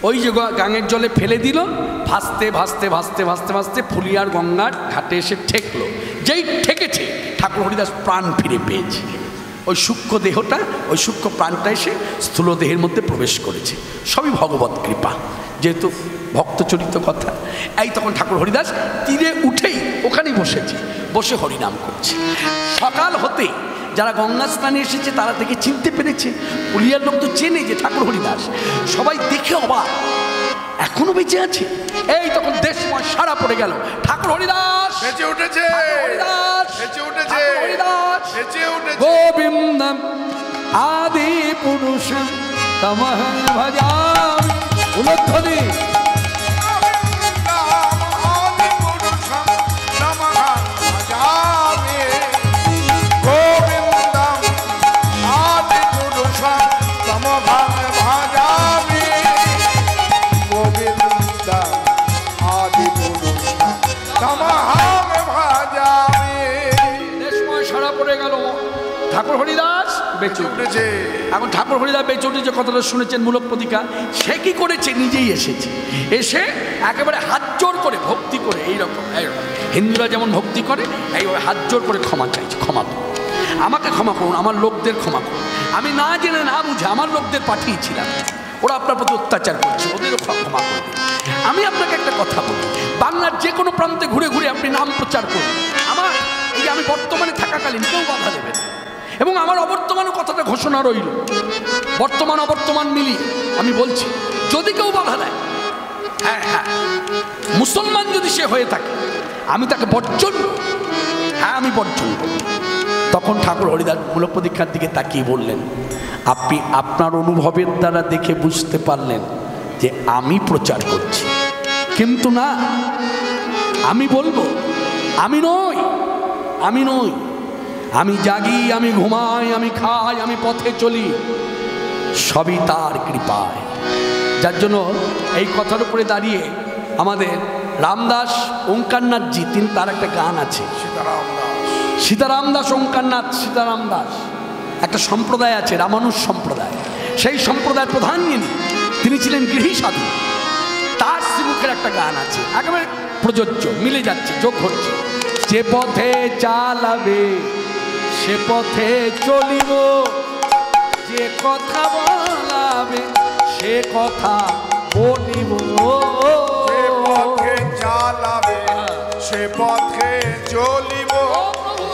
ওই যে গাঙের জলে ফেলে দিল, ভাসতে ভাসতে ভাসতে ভাসতে ভাসতে ফুলিয়ার গঙ্গার ঘাটে এসে ঠেকলো। যেই ঠেকেছে, ঠাকুর হরিদাস প্রাণ ফিরে পেয়েছে। ওই সূক্ষ্ম দেহটা, ওই সূক্ষ্ম প্রাণটা এসে স্থূল দেহের মধ্যে প্রবেশ করেছে। সবই ভগবত কৃপা, যেহেতু ভক্তচরিত কথা। এই তখন ঠাকুর হরিদাস তীরে উঠেই ওখানেই বসেছে, বসে হরিনাম করছে। সকাল হতে যারা গঙ্গা স্নানে এসেছে তারা দেখে চিনতে পেরেছে। পুলিয়ার লোক তো চেনে যে ঠাকুর হরিদাস, সবাই দেখে অবাক, এখনো বেঁচে আছে। এই তখন দেশময় সারা পড়ে গেল, ঠাকুর হরিদাস বেঁচে উঠেছে, হরিদাস বেঁচে উঠেছে, হরিদাস বেঁচে উঠেছে। গোবিন্দম আদি পুরুষম তমহং ভজামি। উলধ্বনি ঠাকুর হরিদাস বেঁচে উঠেছে। এখন ঠাকুর হরিদাস বেঁচে উঠেছে কথাটা শুনেছেন মূলক প্রতিকা। সে কি করেছে, নিজেই এসেছে, এসে একেবারে হাত জোর করে ভক্তি করে, এইরকম হিন্দুরা যেমন ভক্তি করে, এইভাবে হাত জোর করে ক্ষমা চাইছে। ক্ষমা করুন, আমাকে ক্ষমা করুন, আমার লোকদের ক্ষমা করুন, আমি না জেনে না বুঝে আমার লোকদের পাঠিয়েছিলাম, ওরা আপনার প্রতি অত্যাচার করছে, ওদেরও ক্ষমা করে দিন। আমি আপনাকে একটা কথা বলি, বাংলার যে কোনো প্রান্তে ঘুরে ঘুরে আপনি নাম প্রচার করুন। আমি বর্তমানে থাকাকালীন কেউ বাধা দেবে না, এবং আমার অবর্তমানও কথাটা ঘোষণা রইল, বর্তমান অবর্তমান মিলিয়ে আমি বলছি, যদি কেউ বাধা দেয়, হ্যাঁ হ্যাঁ মুসলমান যদি সে হয়ে থাকে, আমি তাকে বর্জন, হ্যাঁ আমি বর্জন করব। তখন ঠাকুর হরিদাস মূলপ্রদীক্ষার দিকে তাকিয়ে বললেন, আপনি আপনার অনুভবের দ্বারা দেখে বুঝতে পারলেন যে আমি প্রচার করছি, কিন্তু না, আমি বলবো আমি নই, আমি নই, আমি জাগি, আমি ঘুমাই, আমি খাই, আমি পথে চলি, সবই তার কৃপায়। যার জন্য এই কথার উপরে দাঁড়িয়ে আমাদের রামদাস ওঙ্কারনাথজি, তিনি তার একটা গান আছে, সীতারাম দাস ওঙ্কারনাথ সীতারাম দাস, একটা সম্প্রদায় আছে রামানুজ সম্প্রদায়, সেই সম্প্রদায়ের প্রধান যিনি, তিনি ছিলেন গৃহী সাধু। তার শ্রীমুখের একটা গান আছে, একেবারে প্রযোজ্য, মিলে যাচ্ছে, যোগ হচ্ছে। যে পথে চালাবে সে পথে চলিব, যে কথা বলাবে সে কথা বলিব, যে পথে চালাবে সে পথে চলিব,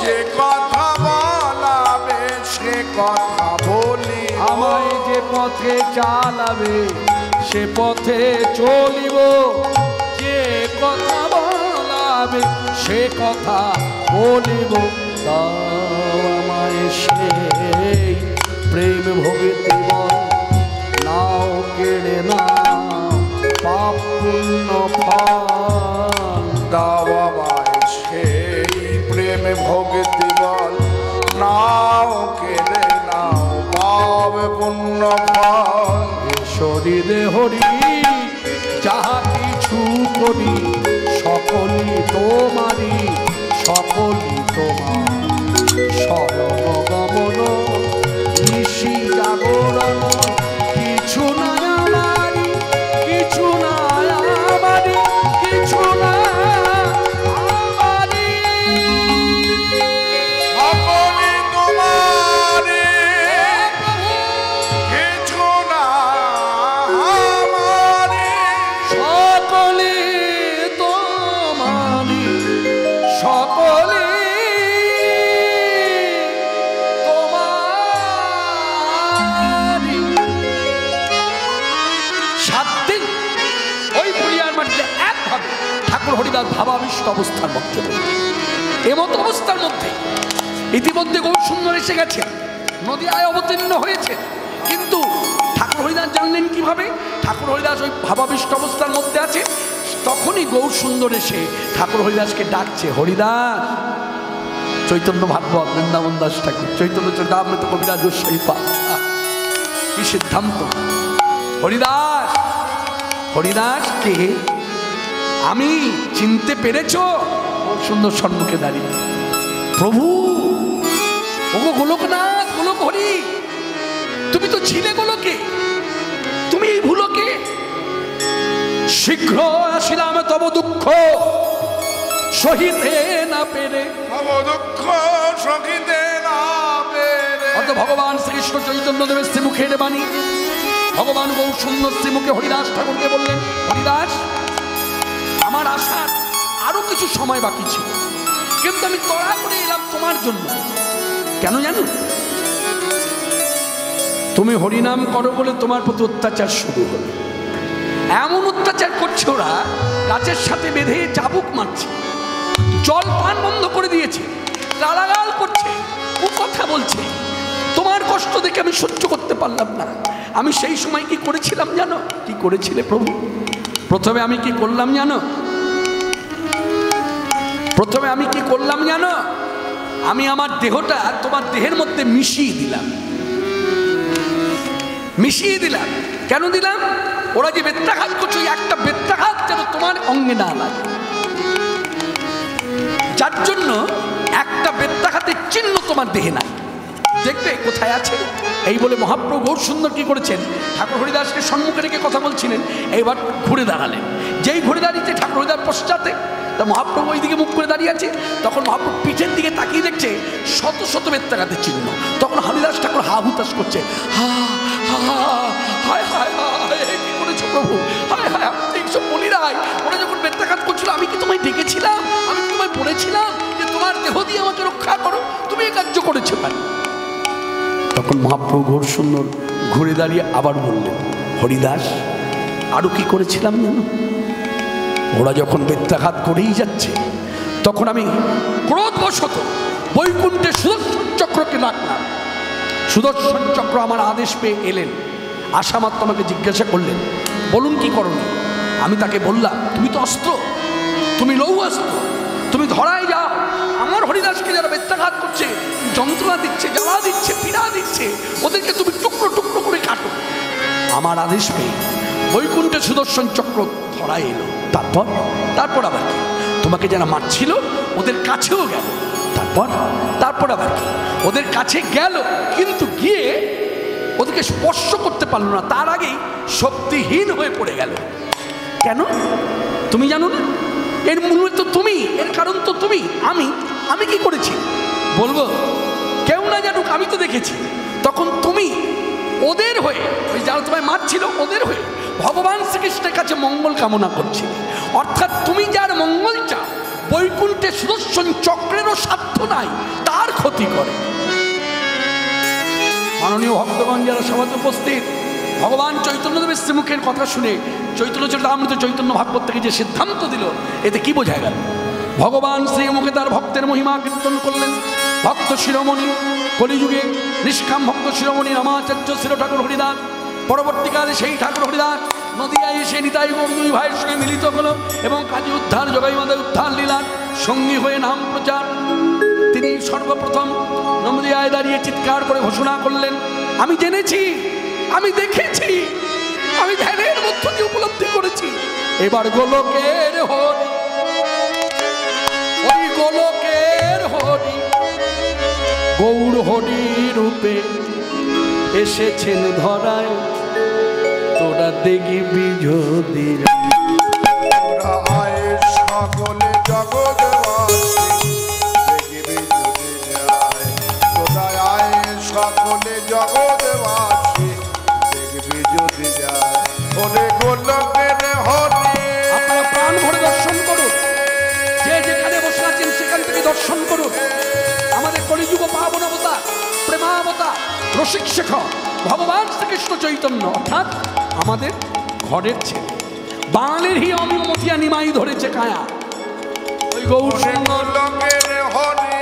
যে কথা বলাবে সে কথা বলিব। আমায় যে পথে চালাবে সে পথে চলিব, যে কথা বলাবে সে কথা বলিব। দাও আমায় সেই প্রেম ভোগেতে বল, নাও কেড়ে নাও পাপ পুণ্য ফল। দাও আমায় সেই প্রেম ভোগেতে বল, নাও কেড়ে নাও পাপ পুণ্য ফল। শরীরে হরি যাহা কিছু করি, সকলই তোমারি, সকলই তোমার। শরণ গমন নিশি জাগরণ, কিছু নাই আমারি, কিছু নাই আমারি, কিছু নাই আমারি, সকলই তোমারি, কিছু না আমারি। সকলে তোমারি, সকলে তোমারি। 7 দিন ওই পুলিয়ার মাটিতে একভাবে ঠাকুর হরিদাস ভাবাবিষ্ট অবস্থার মধ্যে, এমত অবস্থার মধ্যে ইতিমধ্যে গৌর সুন্দর এসে গেছে, নদীয়ায় অবতীর্ণ হয়েছে, কিন্তু ঠাকুর হরিদাস জানলেন কিভাবে? ঠাকুর হরিদাস ওই ভাবাবিষ্ট অবস্থার মধ্যে আছে। তখনই গৌর সুন্দর এসে ঠাকুর হরিদাসকে ডাকছে, হরিদাস। চৈতন্য ভাগবত বৃন্দাবন দাস ঠাকুর, চৈতন্য চরিতামৃত কবিরাজ গোস্বামী পা, কি সিদ্ধান্ত! হরিদাস, হরিদাস কে আমি চিনতে পেরেছ? গৌর সুন্দর সম্মুখে দাঁড়িয়ে, প্রভু, ওগো গোলকনাথ, গোলক হরি, তুমি তো ছিলে গোলকে, তুমি এই ভুলোকে। শীঘ্র আসিলাম তব দুঃখ সহিতে না পেরে, তব দুঃখ সহিতে না পেরে। অত ভগবান শ্রীকৃষ্ণ চৈতন্য দেবের শ্রীমুখের বাণী। ভগবান গৌর সুন্দর শ্রীমুখে হরিদাস ঠাকুরকে বললেন, হরিদাস, আমার আসার আরো কিছু সময় বাকি ছিল, কিন্তু আমি তড়া করে এলাম তোমার জন্য। কেন জানো? তুমি হরিনাম করো বলে তোমার প্রতি অত্যাচার শুরু হলো। এমন অত্যাচার করছে, ওরা গাছের সাথে বেঁধে চাবুক মারছে, জল পান বন্ধ করে দিয়েছে, গালাগাল করছে, ও কথা বলছে। তোমার কষ্ট দেখে আমি সহ্য করতে পারলাম না। আমি সেই সময় কি করেছিলাম জানো? কি করেছিলে প্রভু? প্রথমে আমি কি করলাম জানো? প্রথমে আমি কি করলাম জানো? আমি আমার দেহটা তোমার দেহের মধ্যে মিশিয়ে দিলাম, মিশিয়ে দিলাম। কেন দিলাম? ওরা যে বেত্রাঘাত করছে, একটা বেত্রাঘাত যেন তোমার অঙ্গে না লাগে, যার জন্য একটা বেত্রাঘাতের চিহ্ন তোমার দেহে নাই। দেখবে কোথায় আছে? এই বলে মহাপ্রভু গৌর সুন্দর কি করেছেন, ঠাকুর হরিদাসকে সম্মুখে রেখে কথা বলছিলেন, এইবার ঘুরে দাঁড়ালেন। যেই ঘুরে দাঁড়িয়েছে ঠাকুর হরিদাস পশ্চাতে, তা মহাপ্রভু ওই দিকে মুখ করে দাঁড়িয়ে আছে। তখন মহাপ্রভু পিঠের দিকে তাকিয়ে দেখছে শত শত বেত্রাঘাতের চিহ্ন। তখন হরিদাস ঠাকুর হা হুতাশ করছে, হা হা হায় হায় হায়, কি করেছো প্রভু, হায় হায়, আমি তো এইসব বলি নাই। ওরা যখন বেত্রাঘাত করছিল, আমি কি তোমায় ডেকেছিলাম? আমি কি তোমায় বলেছিলাম যে তোমার দেহ দিয়ে আমাকে রক্ষা করো? তুমি এই কার্য করেছো কেন? তখন মহাপ্রভু ঘোর সুন্দর ঘুরে দাঁড়িয়ে আবার বললেন, হরিদাস আরও কি করেছিলাম জানো? ওরা যখন বেত্রাঘাত করেই যাচ্ছে তখন আমি ক্রোধবশত বৈকুণ্ঠে সুদর্শন চক্রকে ডাকলাম। সুদর্শন চক্র আমার আদেশ পেয়ে এলেন, আশা মাত্র আমাকে জিজ্ঞাসা করলেন, বলুন কি করণীয়? আমি তাকে বললাম, তুমি তো অস্ত্র, তুমি লৌহ অস্ত্র, তুমি ধরায় যাও। আমার হরিদাসকে যারা বেত্রাঘাত করছে, যন্ত্রণা দিচ্ছে, জ্বালা দিচ্ছে, পীড়া দিচ্ছে, ওদেরকে তুমি টুকরো টুকরো করে কাটো। আমার আদেশ পেয়ে বৈকুণ্ঠে সুদর্শন চক্র ধরায় এলো। তারপর আবার কি? তোমাকে যারা মারছিল ওদের কাছেও গেল। তারপর আবার কি? ওদের কাছে গেল, কিন্তু গিয়ে ওদেরকে স্পর্শ করতে পারলো না, তার আগেই শক্তিহীন হয়ে পড়ে গেল। কেন তুমি জানো না? এর মূল তো তুমি, এর কারণ তো তুমি। আমি কি করেছি বলবো? কেউ না জানুক, আমি তো দেখেছি। তখন তুমি ওদের হয়ে, ওই যারা তোমায় মারছিল ওদের হয়ে ভগবান শ্রীকৃষ্ণের কাছে মঙ্গল কামনা করছিলে। অর্থাৎ তুমি যার মঙ্গল চাও, বৈকুণ্ঠে সুদর্শন চক্রেরও সাধ্য নাই তার ক্ষতি করে। মাননীয় ভক্তগণ যারা সভাতে উপস্থিত, ভগবান চৈতন্যদেবের শ্রীমুখের কথা শুনে চৈতন্য চরিতামৃত চৈতন্য ভাগবত থেকে যে সিদ্ধান্ত দিল, এতে কি বোঝা গেল? ভগবান শ্রীমুখে তার ভক্তের মহিমা কীর্তন করলেন। ভক্ত শিরোমণি, কলিযুগে নিষ্কাম ভক্ত শিরোমণি রামাচার্য শির ঠাকুর হরিদাস, পরবর্তীকালে সেই ঠাকুর হরিদাস নদিয়ায় এসে নিতাই গৌর দুই ভাইয়ের সঙ্গে মিলিত হলো এবং কাজী উদ্ধার জগাই মাদের উদ্ধার লীলার সঙ্গী হয়ে নাম প্রচার। তিনি সর্বপ্রথম নদিয়ায় দাঁড়িয়ে চিৎকার করে ঘোষণা করলেন, আমি জেনেছি, আমি দেখেছি, আমি ধ্যানের মধ্য দিয়ে উপলব্ধি করেছি, এবার গোলকের হরি, ওই গোলকের হরি গৌর হরি রূপে এসেছেন ধরায়, তোরা দেখবি যদি তোরা আয় সকলে জগৎবাসী, দেখবি যদি যায়। তোরা আয় সকলে জগৎবাসী, দেখবি যদি যায়। ওরে গোলকের হরি, আপনারা প্রাণ ভরে দর্শন করুন, যে যেখানে বসে আছেন সেখান থেকে দর্শন করুন। আমাদের কলিযুগ পাবনবতা, প্রেমাবতা, রসিক শেখর ভগবান শ্রীকৃষ্ণ চৈতন্য, অর্থাৎ আমাদের ঘরের ছেলে, বাঙালির হি অমিমতিয়া নিমাই ধরেছে কায়া, ওই গৌর গোলকের হরি।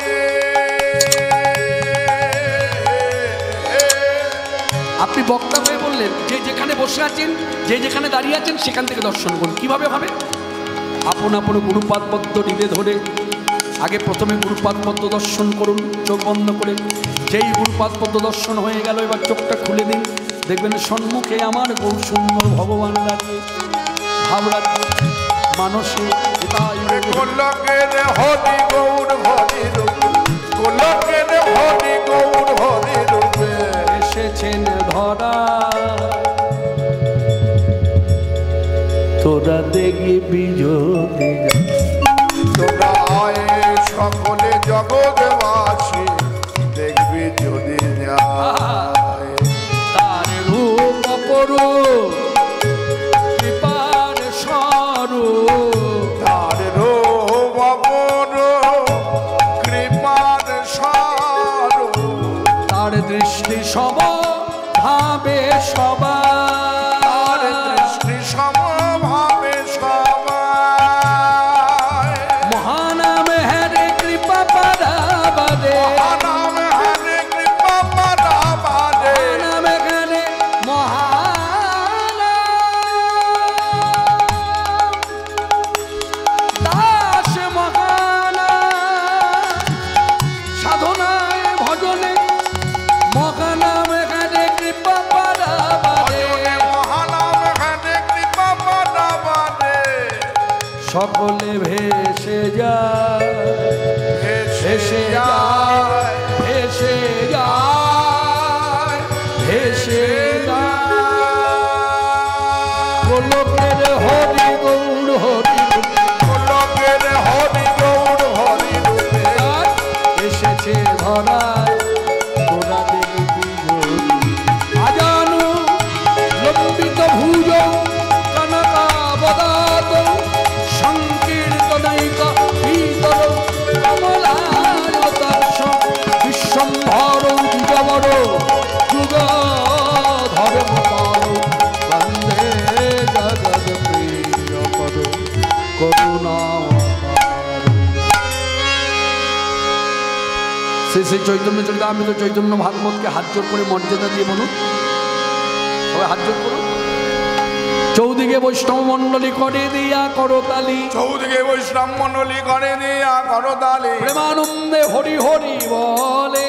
আপনি বক্তা হয়ে বললেন, যে যেখানে বসে আছেন, যে যেখানে দাঁড়িয়ে আছেন সেখান থেকে দর্শন করুন। কিভাবে হবে? আপন আপন গুরুপাদ পদ্ম হৃদে ধরে আগে প্রথমে গুরুপাদ পদ্ম দর্শন করুন চোখ বন্ধ করে। যেই গুরুপাদ পদ্ম দর্শন হয়ে গেল, এবার চোখটা খুলে দিন, দেখবেন সম্মুখে আমার গৌর সুন্দর ভগবান রাজ্যে ভাবরাজ্য মানসে গোলকের হরি গৌর হরি রূপে, গোলকের হরি গৌর হরি রূপে এসেছেন ধরা, তোরা দেখবি যদি তোরা আয় সকলে জগৎবাসী, দেখবি যদি যায়। তার রূপ অপরূপ কৃপার স্বরূপ, তার রূপ অপরূপ কৃপার স্বরূপ, তার দৃষ্টি সব ভাবে তার সবার, দৃষ্টি সমভাবে সবাই। মহানাম হরে কৃপা পারাবাদে, মহানাম হরে কৃপা পারাবাদে, মহানাম হরে মহানাম দাস মহানাম সাধনায় ভজনে, মহানাম হরে কৃপা পারাবাদে, মহানাম হরে কৃপা পারাবাদে। সকলে ভেসে যায়, ভেসে যায়, ভেসে যায়, ভেসে যায়। গোলকের হরি গৌর হরি গোলকের হরি গৌর হরি রূপে এসেছে ধরায়, তোরা দেখবি যদি। আজানু লম্বিত ভুজ কনকাবদাত সংকীর্তনৈক ভীতর কমলায়তাক্ষ বিশ্বম্ভর দ্বিজবর শ্রী শ্রী চৈতন্য চরিতামৃত চৈতন্য ভাগবতকে হাত জোর করে মর্যাদা দিয়ে বলুন, সবাই হাত জোর করুন। চৌদিকে বৈষ্ণব মণ্ডলী করে দিয়া করতালি, চৌদিকে বৈষ্ণব মণ্ডলী করে দিয়া করতালি, প্রেমানন্দে হরি হরি বলে,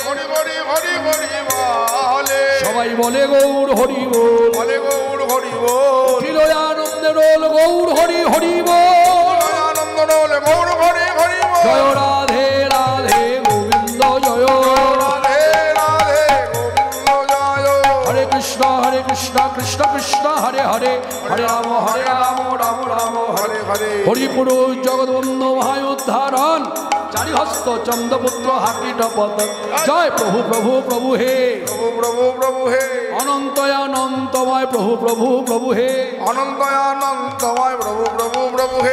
হরি হরি হরি হরি বলে, সবাই বলে গৌর হরি বল, বলে গৌর হরি বল, আনন্দে রোল গৌর হরি হরি বল, আনন্দ রোলে গৌর হরি হরি বল, জয় রাধে রাধে গোবিন্দ জয়, রাধে রাধে গোবিন্দ জয়, হরে কৃষ্ণ কৃষ্ণ কৃষ্ণ হরে হরে, হরে রাম রাম রাম হরে হরে হরে, হরি পুরুষ জগৎবন্ধু ভাই উদ্ধারণ, চারিহস্ত চন্দ্রপুত্র হাকিট পদ, জয় প্রভু প্রভু প্রভু হে, প্রভু প্রভু প্রভু হে, অনন্তয় অনন্তময় প্রভু প্রভু প্রভু হে, অনন্তয় অনন্তময় প্রভু প্রভু প্রভু হে।